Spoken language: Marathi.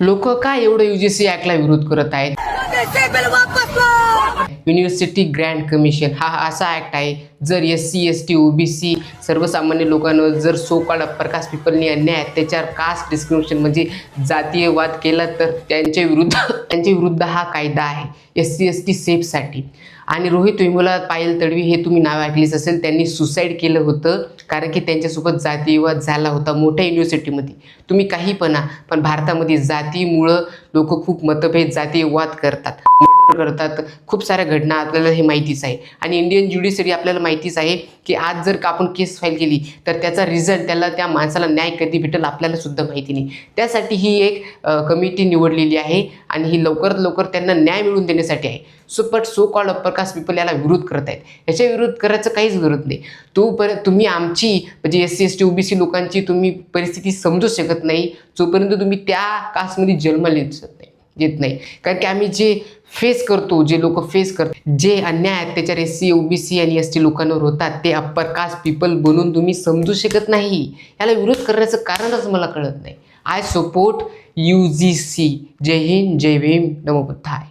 लोक काय एवढं UGC ऍक्टला विरोध करत आहेत? युनिव्हर्सिटी ग्रँट कमिशन हा असा ऍक्ट आहे, जर SC ST OBC सर्वसामान्य लोकांवर जर सो कॉल्ड अप्पर कास्ट पीपलनी अन्याय अत्याचार कास्ट डिस्क्रिमिनेशन म्हणजे जातीयवाद केला तर त्यांच्या विरुद्ध हा कायदा आहे SC ST सेफसाठी. आणि रोहित वेमुला, पायल तडवी हे तुम्ही नाव ऐकलीच असेल, त्यांनी सुसाईड केलं होतं कारण की त्यांच्यासोबत जातीयवाद झाला होता मोठ्या युनिव्हर्सिटीमध्ये. तुम्ही काही पण भारतामध्ये जातीमुळं लोक खूप मतभेद जातीयवाद करतात, मर्डर करतात, खूप साऱ्या घटना आपल्याला हे माहितीच आहे. आणि इंडियन ज्युडिशरी आपल्याला माहितीच आहे की आज जर का आपण केस फाईल केली तर त्याचा रिझल्ट त्या माणसाला न्याय कधी भेटेल आपल्याला सुद्धा माहिती नाही. त्यासाठी ही एक कमिटी निवडलेली आहे आणि ही लवकरात लवकर त्यांना न्याय मिळवून देण्यासाठी आहे. So called upper caste people याला विरोध करत आहेत. याच्या विरोध करायचं काहीच गरज नाही. तुम्ही आमची म्हणजे SC ST OBC लोकांची तुम्ही परिस्थिती समजू शकत नाही जोपर्यंत तुम्ही त्या कास्टमध्ये जन्माला येत नाही. कारण की आम्ही जे फेस करतो, जे लोक फेस करतात, जे अन्याय अत्याचार SC OBC आणि ST लोकांवर होतात ते अप्पर कास्ट पीपल बनून तुम्ही समजू शकत नाही. याला विरोध करण्याचं कारणच मला कळत नाही. I support UGC. जय हिंद, जय भीम, नमो बुद्धाय.